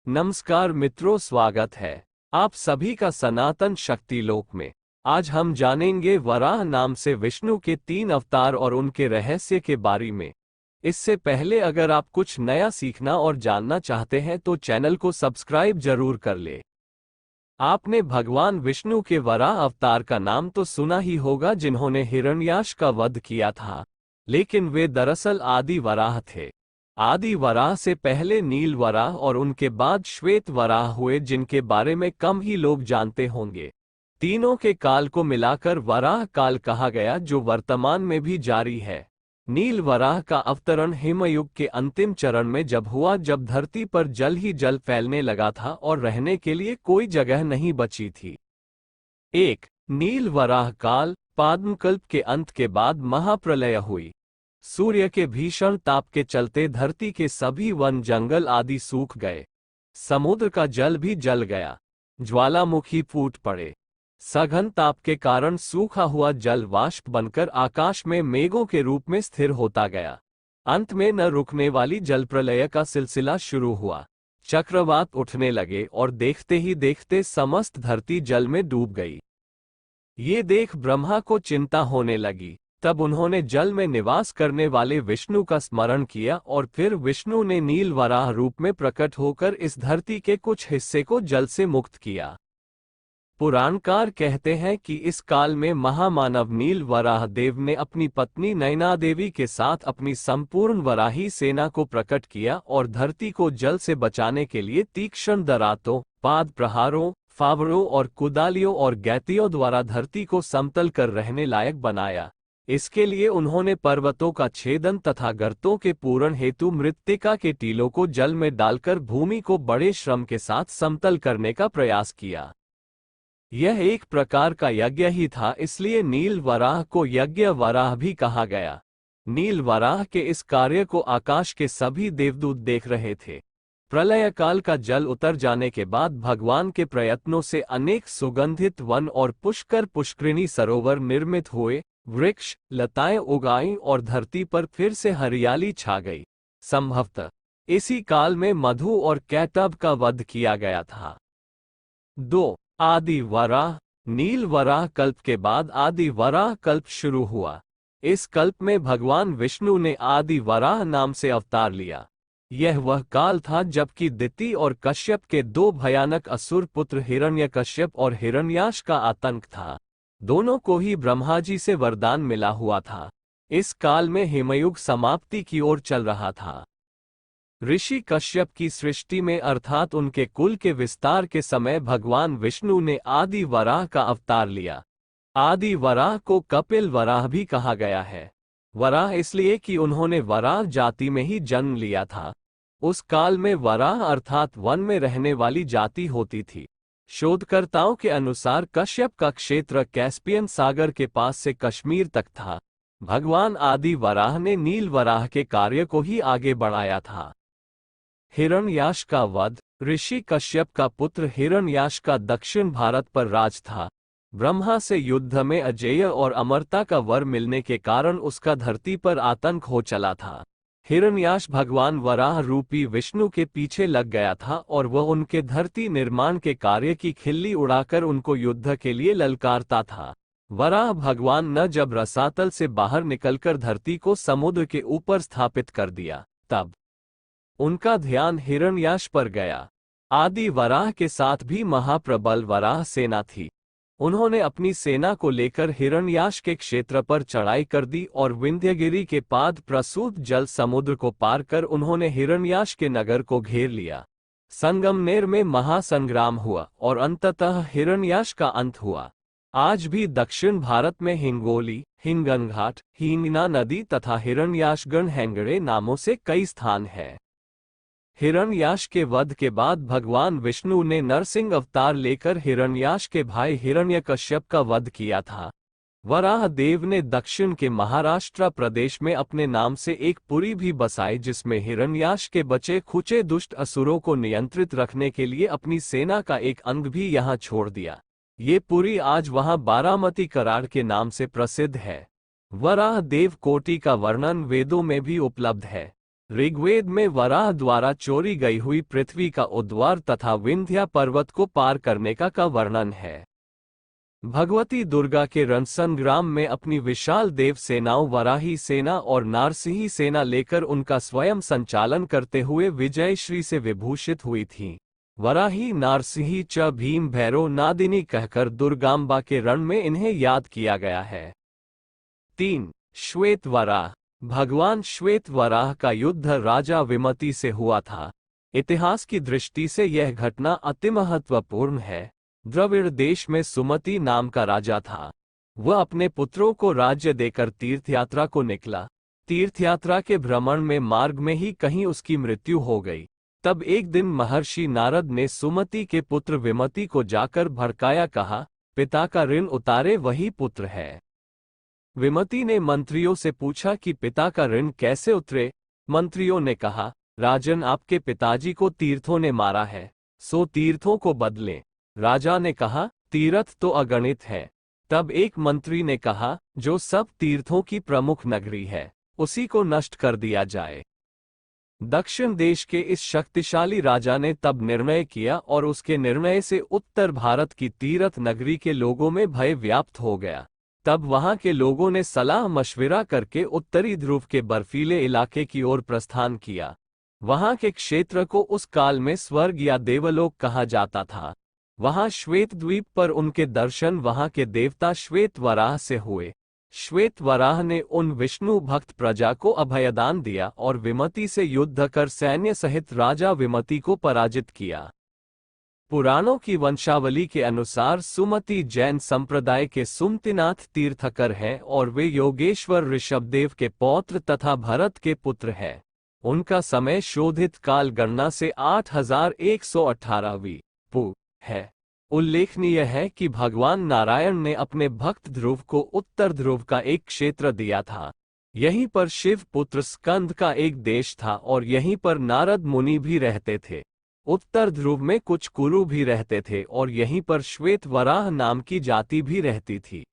नमस्कार मित्रों, स्वागत है आप सभी का सनातन शक्ति लोक में। आज हम जानेंगे वराह नाम से विष्णु के 3 अवतार और उनके रहस्य के बारे में। इससे पहले अगर आप कुछ नया सीखना और जानना चाहते हैं तो चैनल को सब्सक्राइब जरूर कर ले। आपने भगवान विष्णु के वराह अवतार का नाम तो सुना ही होगा, जिन्होंने हिरण्याक्ष का वध किया था, लेकिन वे दरअसल आदि वराह थे। आदि वराह से पहले नील वराह और उनके बाद श्वेत वराह हुए, जिनके बारे में कम ही लोग जानते होंगे। तीनों के काल को मिलाकर वराह काल कहा गया, जो वर्तमान में भी जारी है। नील वराह का अवतरण हिमयुग के अंतिम चरण में जब हुआ, जब धरती पर जल ही जल फैलने लगा था और रहने के लिए कोई जगह नहीं बची थी। नील वराह काल। पाद्मकल्प के अंत के बाद महाप्रलय हुई। सूर्य के भीषण ताप के चलते धरती के सभी वन जंगल आदि सूख गए। समुद्र का जल भी जल गया। ज्वालामुखी फूट पड़े। सघन ताप के कारण सूखा हुआ जल वाष्प बनकर आकाश में मेघों के रूप में स्थिर होता गया। अंत में न रुकने वाली जलप्रलय का सिलसिला शुरू हुआ। चक्रवात उठने लगे और देखते ही देखते समस्त धरती जल में डूब गई। ये देख ब्रह्मा को चिंता होने लगी। तब उन्होंने जल में निवास करने वाले विष्णु का स्मरण किया और फिर विष्णु ने नील वराह रूप में प्रकट होकर इस धरती के कुछ हिस्से को जल से मुक्त किया। पुराणकार कहते हैं कि इस काल में महामानव नील वराह देव ने अपनी पत्नी नैना देवी के साथ अपनी संपूर्ण वराही सेना को प्रकट किया और धरती को जल से बचाने के लिए तीक्ष्ण दरातों, पाद प्रहारों, फावड़ों और कुदालियों और गैतियों द्वारा धरती को समतल कर रहने लायक बनाया। इसके लिए उन्होंने पर्वतों का छेदन तथा गर्तों के पूरण हेतु मृत्तिका के टीलों को जल में डालकर भूमि को बड़े श्रम के साथ समतल करने का प्रयास किया। यह एक प्रकार का यज्ञ ही था, इसलिए नील वराह को यज्ञ वराह भी कहा गया। नील वराह के इस कार्य को आकाश के सभी देवदूत देख रहे थे। प्रलय काल का जल उतर जाने के बाद भगवान के प्रयत्नों से अनेक सुगंधित वन और पुष्कर पुष्करिणी सरोवर निर्मित हुए। वृक्ष लताएं उगाईं और धरती पर फिर से हरियाली छा गई। संभवतः इसी काल में मधु और कैटब का वध किया गया था। 2. आदि वराह। नील वराह कल्प के बाद आदि वराह कल्प शुरू हुआ। इस कल्प में भगवान विष्णु ने आदि वराह नाम से अवतार लिया। यह वह काल था जबकि दिति और कश्यप के 2 भयानक असुर पुत्र हिरण्यकश्यप और हिरण्याक्ष का आतंक था। दोनों को ही ब्रह्मा जी से वरदान मिला हुआ था। इस काल में हिमयुग समाप्ति की ओर चल रहा था। ऋषि कश्यप की सृष्टि में अर्थात उनके कुल के विस्तार के समय भगवान विष्णु ने आदि वराह का अवतार लिया। आदि वराह को कपिल वराह भी कहा गया है। वराह इसलिए कि उन्होंने वराह जाति में ही जन्म लिया था। उस काल में वराह अर्थात वन में रहने वाली जाति होती थी। शोधकर्ताओं के अनुसार कश्यप का क्षेत्र कैस्पियन सागर के पास से कश्मीर तक था। भगवान आदि वराह ने नील वराह के कार्य को ही आगे बढ़ाया था। हिरण्याक्ष का वध। ऋषि कश्यप का पुत्र हिरण्याक्ष का दक्षिण भारत पर राज था। ब्रह्मा से युद्ध में अजेय और अमरता का वर मिलने के कारण उसका धरती पर आतंक हो चला था। हिरण्याक्ष भगवान वराह रूपी विष्णु के पीछे लग गया था और वह उनके धरती निर्माण के कार्य की खिल्ली उड़ाकर उनको युद्ध के लिए ललकारता था। वराह भगवान न जब रसातल से बाहर निकलकर धरती को समुद्र के ऊपर स्थापित कर दिया, तब उनका ध्यान हिरण्याक्ष पर गया। आदि वराह के साथ भी महाप्रबल वराह सेना थी। उन्होंने अपनी सेना को लेकर हिरण्याक्ष के क्षेत्र पर चढ़ाई कर दी और विंध्यगिरि के पाद प्रसूत जल समुद्र को पार कर उन्होंने हिरण्याक्ष के नगर को घेर लिया। संगमनेर में महासंग्राम हुआ और अंततः हिरण्याक्ष का अंत हुआ। आज भी दक्षिण भारत में हिंगोली, हिंगनघाट, हिंगना नदी तथा हिरण्याक्षगढ़ हैंगड़े नामों से कई स्थान हैं। हिरण्याक्ष के वध के बाद भगवान विष्णु ने नरसिंह अवतार लेकर हिरण्याक्ष के भाई हिरण्यकश्यप का वध किया था। वराह देव ने दक्षिण के महाराष्ट्र प्रदेश में अपने नाम से एक पुरी भी बसाई, जिसमें हिरण्याक्ष के बचे खुचे दुष्ट असुरों को नियंत्रित रखने के लिए अपनी सेना का एक अंग भी यहाँ छोड़ दिया। ये पुरी आज वहाँ बारामती कराड़ के नाम से प्रसिद्ध है। वराह देव कोटि का वर्णन वेदों में भी उपलब्ध है। ऋग्वेद में वराह द्वारा चोरी गई हुई पृथ्वी का उद्धार तथा विंध्या पर्वत को पार करने का वर्णन है। भगवती दुर्गा के रणसंग्राम में अपनी विशाल देव सेनाओं वराही सेना और नारसिंही सेना लेकर उनका स्वयं संचालन करते हुए विजयश्री से विभूषित हुई थीं। वराही नारसिंही च भीम भैरव नादिनी कहकर दुर्गांबा के रण में इन्हें याद किया गया है। 3. श्वेत वराह। भगवान श्वेत वराह का युद्ध राजा विमति से हुआ था। इतिहास की दृष्टि से यह घटना अति महत्वपूर्ण है। द्रविड़ देश में सुमति नाम का राजा था। वह अपने पुत्रों को राज्य देकर तीर्थयात्रा को निकला। तीर्थयात्रा के भ्रमण में मार्ग में ही कहीं उसकी मृत्यु हो गई। तब एक दिन महर्षि नारद ने सुमति के पुत्र विमति को जाकर भड़काया, कहा, पिता का ऋण उतारे वही पुत्र है। विमति ने मंत्रियों से पूछा कि पिता का ऋण कैसे उतरे। मंत्रियों ने कहा, राजन, आपके पिताजी को तीर्थों ने मारा है, सो तीर्थों को बदलें। राजा ने कहा, तीर्थ तो अगणित है। तब एक मंत्री ने कहा, जो सब तीर्थों की प्रमुख नगरी है उसी को नष्ट कर दिया जाए। दक्षिण देश के इस शक्तिशाली राजा ने तब निर्णय किया और उसके निर्णय से उत्तर भारत की तीर्थ नगरी के लोगों में भय व्याप्त हो गया। तब वहां के लोगों ने सलाह मशविरा करके उत्तरी ध्रुव के बर्फीले इलाके की ओर प्रस्थान किया। वहां के क्षेत्र को उस काल में स्वर्ग या देवलोक कहा जाता था। वहां श्वेत द्वीप पर उनके दर्शन वहां के देवता श्वेत वराह से हुए। श्वेत वराह ने उन विष्णु भक्त प्रजा को अभयदान दिया और विमति से युद्ध कर सैन्य सहित राजा विमति को पराजित किया। पुराणों की वंशावली के अनुसार सुमति जैन संप्रदाय के सुमतिनाथ तीर्थकर हैं और वे योगेश्वर ऋषभदेव के पौत्र तथा भरत के पुत्र हैं। उनका समय शोधित काल गणना से 8118वीं पू है। उल्लेखनीय है कि भगवान नारायण ने अपने भक्त ध्रुव को उत्तर ध्रुव का एक क्षेत्र दिया था। यहीं पर शिव पुत्र स्कंद का एक देश था और यहीं पर नारद मुनि भी रहते थे। उत्तर ध्रुव में कुछ कुरु भी रहते थे और यहीं पर श्वेत वराह नाम की जाति भी रहती थी।